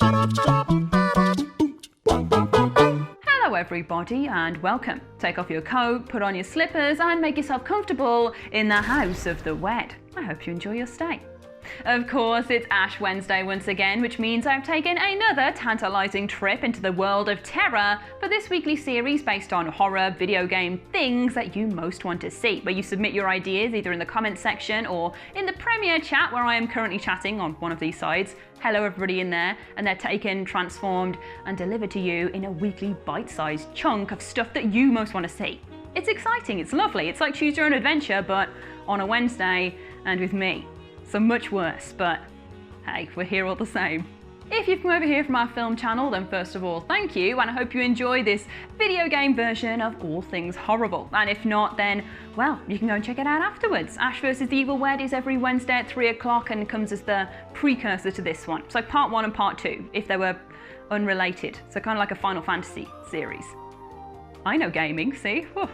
Hello everybody and welcome. Take off your coat, put on your slippers and make yourself comfortable in the house of the wed. I hope you enjoy your stay. Of course, it's Ash Wednesday once again, which means I've taken another tantalising trip into the world of terror for this weekly series based on horror video game things that you most want to see, where you submit your ideas either in the comments section or in the Premiere chat where I am currently chatting on one of these sides. Hello everybody in there, and they're taken, transformed and delivered to you in a weekly bite-sized chunk of stuff that you most want to see. It's exciting, it's lovely, it's like choose your own adventure but on a Wednesday and with me. So much worse, but hey, we're here all the same. If you've come over here from our film channel, then first of all, thank you, and I hope you enjoy this video game version of all things horrible. And if not, then, well, you can go and check it out afterwards. Ash vs. the Evil Wed is every Wednesday at 3 o'clock and comes as the precursor to this one. So part 1 and part 2, if they were unrelated. So kind of like a Final Fantasy series. I know gaming, see? Whew.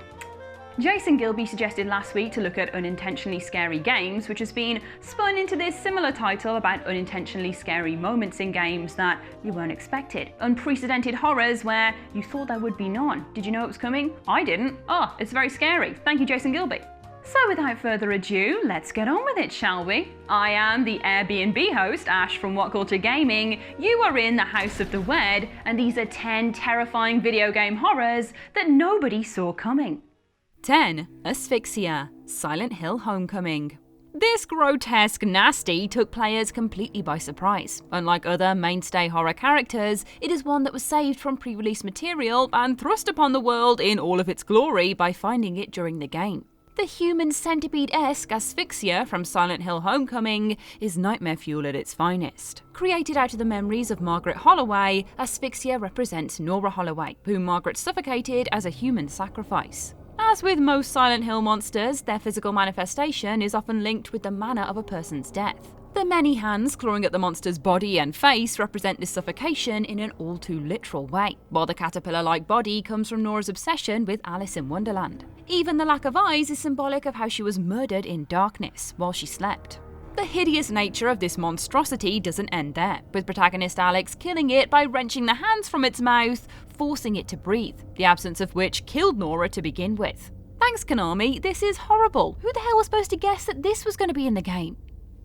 Jason Gilby suggested last week to look at unintentionally scary games, which has been spun into this similar title about unintentionally scary moments in games that you weren't expected. Unprecedented horrors where you thought there would be none. Did you know it was coming? I didn't. Oh, it's very scary. Thank you, Jason Gilby. So without further ado, let's get on with it, shall we? I am the Airbnb host, Ash from WhatCulture Gaming. You are in the House of the Wed, and these are 10 terrifying video game horrors that nobody saw coming. 10. Asphyxia, Silent Hill Homecoming. This grotesque nasty took players completely by surprise. Unlike other mainstay horror characters, it is one that was saved from pre-release material and thrust upon the world in all of its glory by finding it during the game. The human centipede-esque Asphyxia from Silent Hill Homecoming is nightmare fuel at its finest. Created out of the memories of Margaret Holloway, Asphyxia represents Nora Holloway, whom Margaret suffocated as a human sacrifice. As with most Silent Hill monsters, their physical manifestation is often linked with the manner of a person's death. The many hands clawing at the monster's body and face represent this suffocation in an all too literal way, while the caterpillar-like body comes from Nora's obsession with Alice in Wonderland. Even the lack of eyes is symbolic of how she was murdered in darkness while she slept. The hideous nature of this monstrosity doesn't end there, with protagonist Alex killing it by wrenching the hands from its mouth, forcing it to breathe, the absence of which killed Nora to begin with. Thanks, Konami, this is horrible. Who the hell was supposed to guess that this was going to be in the game?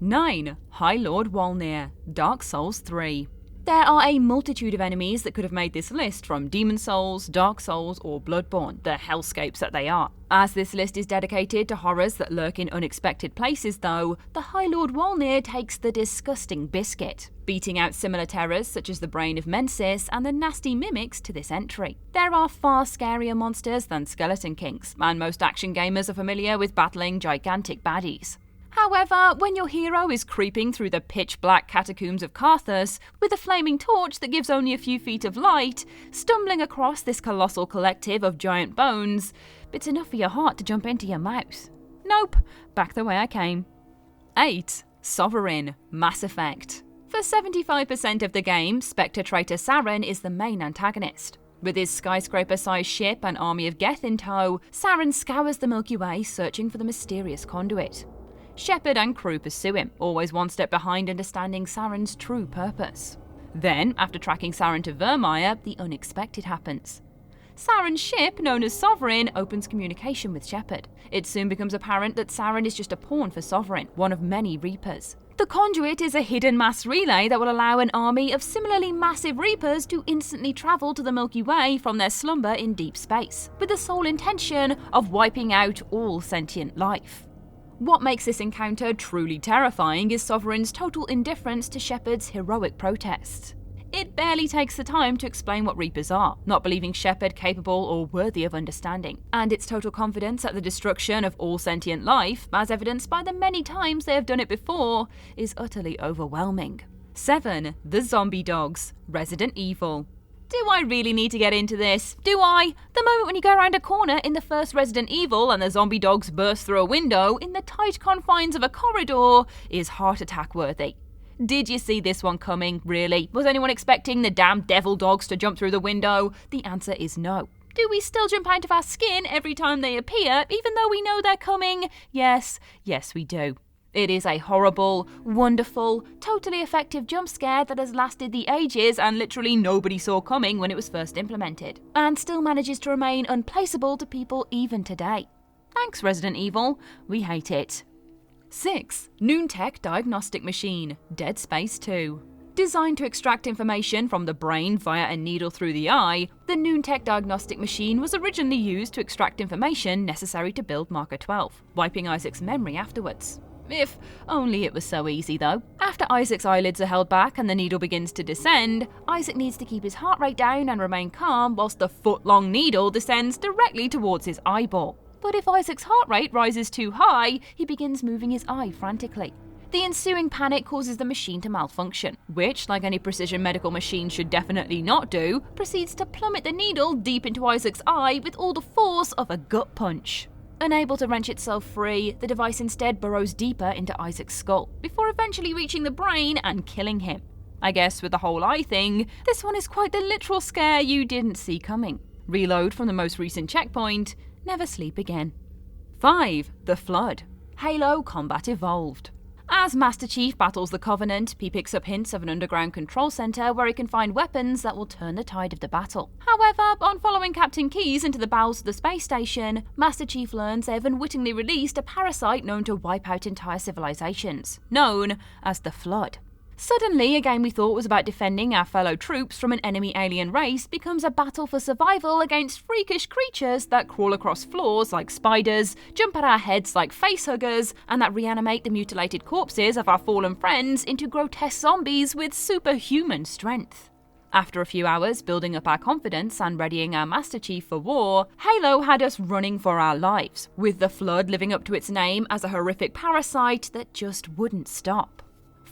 9. High Lord WOLNIR, Dark Souls 3. There are a multitude of enemies that could have made this list, from Demon Souls, Dark Souls, or Bloodborne, the hellscapes that they are. As this list is dedicated to horrors that lurk in unexpected places though, the High Lord WOLNIR takes the disgusting biscuit, beating out similar terrors such as the Brain of Mensis and the nasty mimics to this entry. There are far scarier monsters than Skeleton Kings, and most action gamers are familiar with battling gigantic baddies. However, when your hero is creeping through the pitch-black catacombs of Carthus with a flaming torch that gives only a few feet of light, stumbling across this colossal collective of giant bones, it's enough for your heart to jump into your mouth. Nope, back the way I came. 8. Sovereign, Mass Effect. For 75% of the game, Spectre traitor Saren is the main antagonist. With his skyscraper-sized ship and army of Geth in tow, Saren scours the Milky Way searching for the mysterious conduit. Shepard and crew pursue him, always one step behind understanding Saren's true purpose. Then, after tracking Saren to Vermeer, the unexpected happens. Saren's ship, known as Sovereign, opens communication with Shepard. It soon becomes apparent that Saren is just a pawn for Sovereign, one of many Reapers. The conduit is a hidden mass relay that will allow an army of similarly massive Reapers to instantly travel to the Milky Way from their slumber in deep space, with the sole intention of wiping out all sentient life. What makes this encounter truly terrifying is Sovereign's total indifference to Shepard's heroic protests. It barely takes the time to explain what Reapers are, not believing Shepard capable or worthy of understanding, and its total confidence at the destruction of all sentient life, as evidenced by the many times they have done it before, is utterly overwhelming. 7. The Zombie Dogs, Resident Evil. Do I really need to get into this? Do I? The moment when you go around a corner in the first Resident Evil and the zombie dogs burst through a window in the tight confines of a corridor is heart attack worthy. Did you see this one coming, really? Was anyone expecting the damn devil dogs to jump through the window? The answer is no. Do we still jump out of our skin every time they appear, even though we know they're coming? Yes, we do. It is a horrible, wonderful, totally effective jump scare that has lasted the ages and literally nobody saw coming when it was first implemented, and still manages to remain unplaceable to people even today. Thanks, Resident Evil. We hate it. 6. Noontech Diagnostic Machine, Dead Space 2. Designed to extract information from the brain via a needle through the eye, the Noontech Diagnostic Machine was originally used to extract information necessary to build Marker 12, wiping Isaac's memory afterwards. If only it was so easy though. After Isaac's eyelids are held back and the needle begins to descend, Isaac needs to keep his heart rate down and remain calm whilst the foot-long needle descends directly towards his eyeball. But if Isaac's heart rate rises too high, he begins moving his eye frantically. The ensuing panic causes the machine to malfunction, which, like any precision medical machine should definitely not do, proceeds to plummet the needle deep into Isaac's eye with all the force of a gut punch. Unable to wrench itself free, the device instead burrows deeper into Isaac's skull, before eventually reaching the brain and killing him. I guess with the whole eye thing, this one is quite the literal scare you didn't see coming. Reload from the most recent checkpoint, never sleep again. 5. The Flood. Halo Combat Evolved. As Master Chief battles the Covenant, he picks up hints of an underground control center where he can find weapons that will turn the tide of the battle. However, on following Captain Keyes into the bowels of the space station, Master Chief learns they have unwittingly released a parasite known to wipe out entire civilizations, known as the Flood. Suddenly, a game we thought was about defending our fellow troops from an enemy alien race becomes a battle for survival against freakish creatures that crawl across floors like spiders, jump at our heads like facehuggers, and that reanimate the mutilated corpses of our fallen friends into grotesque zombies with superhuman strength. After a few hours building up our confidence and readying our Master Chief for war, Halo had us running for our lives, with the Flood living up to its name as a horrific parasite that just wouldn't stop.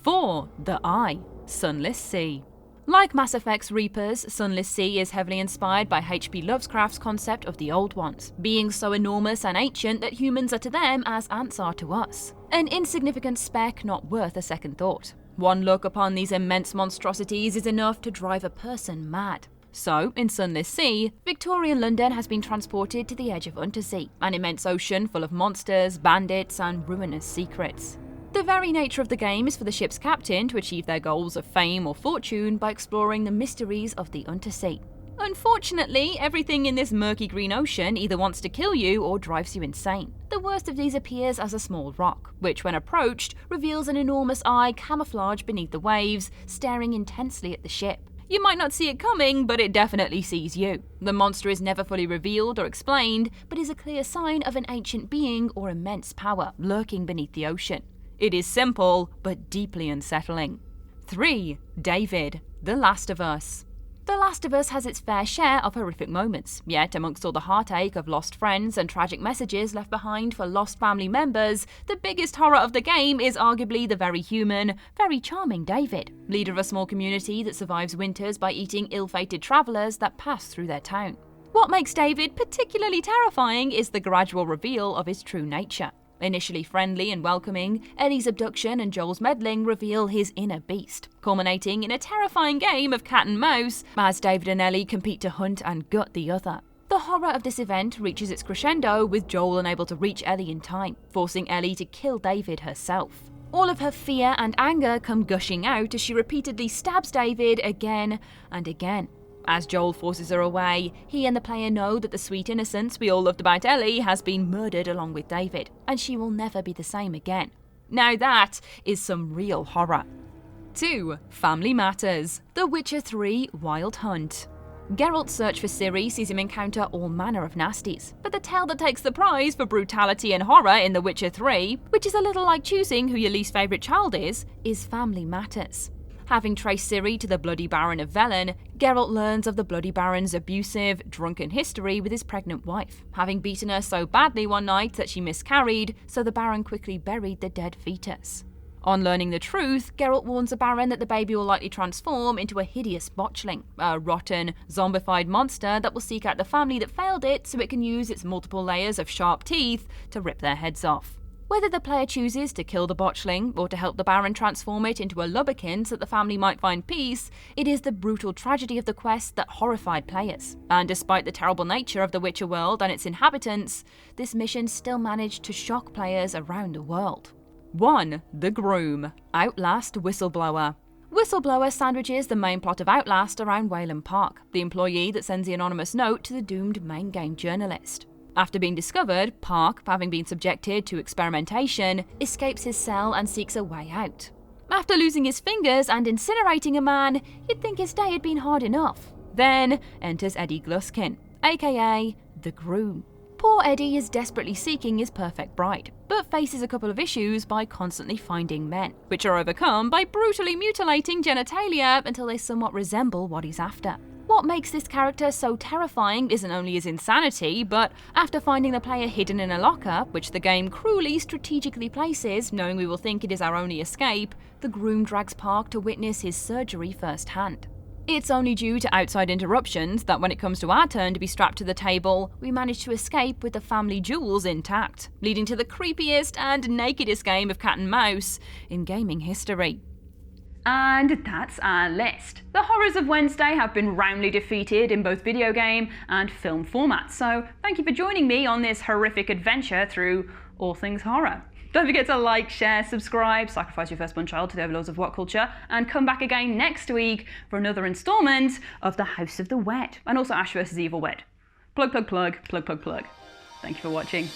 4. The Eye, Sunless Sea. Like Mass Effect's Reapers, Sunless Sea is heavily inspired by H.P. Lovecraft's concept of the Old Ones, being so enormous and ancient that humans are to them as ants are to us. An insignificant speck not worth a second thought. One look upon these immense monstrosities is enough to drive a person mad. So, in Sunless Sea, Victorian London has been transported to the edge of Untersea, an immense ocean full of monsters, bandits, and ruinous secrets. The very nature of the game is for the ship's captain to achieve their goals of fame or fortune by exploring the mysteries of the Untersea. Unfortunately, everything in this murky green ocean either wants to kill you or drives you insane. The worst of these appears as a small rock, which when approached, reveals an enormous eye camouflaged beneath the waves, staring intensely at the ship. You might not see it coming, but it definitely sees you. The monster is never fully revealed or explained, but is a clear sign of an ancient being or immense power lurking beneath the ocean. It is simple, but deeply unsettling. 3. David, The Last of Us. The Last of Us has its fair share of horrific moments, yet amongst all the heartache of lost friends and tragic messages left behind for lost family members, the biggest horror of the game is arguably the very human, very charming David, leader of a small community that survives winters by eating ill-fated travellers that pass through their town. What makes David particularly terrifying is the gradual reveal of his true nature. Initially friendly and welcoming, Ellie's abduction and Joel's meddling reveal his inner beast, culminating in a terrifying game of cat and mouse as David and Ellie compete to hunt and gut the other. The horror of this event reaches its crescendo with Joel unable to reach Ellie in time, forcing Ellie to kill David herself. All of her fear and anger come gushing out as she repeatedly stabs David again and again. As Joel forces her away, he and the player know that the sweet innocence we all loved about Ellie has been murdered along with David, and she will never be the same again. Now that is some real horror. 2. Family Matters, The Witcher 3 Wild Hunt. Geralt's search for Ciri sees him encounter all manner of nasties, but the tale that takes the prize for brutality and horror in The Witcher 3, which is a little like choosing who your least favourite child is family matters. Having traced Ciri to the Bloody Baron of Velen, Geralt learns of the Bloody Baron's abusive, drunken history with his pregnant wife, having beaten her so badly one night that she miscarried, so the Baron quickly buried the dead fetus. On learning the truth, Geralt warns the Baron that the baby will likely transform into a hideous botchling, a rotten, zombified monster that will seek out the family that failed it so it can use its multiple layers of sharp teeth to rip their heads off. Whether the player chooses to kill the botchling or to help the Baron transform it into a lubberkin so that the family might find peace, it is the brutal tragedy of the quest that horrified players. And despite the terrible nature of the Witcher world and its inhabitants, this mission still managed to shock players around the world. 1. The Groom, Outlast Whistleblower. Whistleblower sandwiches the main plot of Outlast around Wayland Park, the employee that sends the anonymous note to the doomed main game journalist. After being discovered, Park, having been subjected to experimentation, escapes his cell and seeks a way out. After losing his fingers and incinerating a man, you'd think his day had been hard enough. Then enters Eddie Gluskin, aka the Groom. Poor Eddie is desperately seeking his perfect bride, but faces a couple of issues by constantly finding men, which are overcome by brutally mutilating genitalia until they somewhat resemble what he's after. What makes this character so terrifying isn't only his insanity, but after finding the player hidden in a locker, which the game cruelly strategically places, knowing we will think it is our only escape, the Groom drags Park to witness his surgery firsthand. It's only due to outside interruptions that when it comes to our turn to be strapped to the table, we manage to escape with the family jewels intact, leading to the creepiest and nakedest game of cat and mouse in gaming history. And that's our list. The horrors of Wednesday have been roundly defeated in both video game and film formats, so thank you for joining me on this horrific adventure through all things horror. Don't forget to like, share, subscribe, sacrifice your firstborn child to the overlords of WhatCulture, and come back again next week for another instalment of the House of the Wed, and also Ash vs Evil Wed. Plug, plug, plug, plug, plug, plug. Thank you for watching.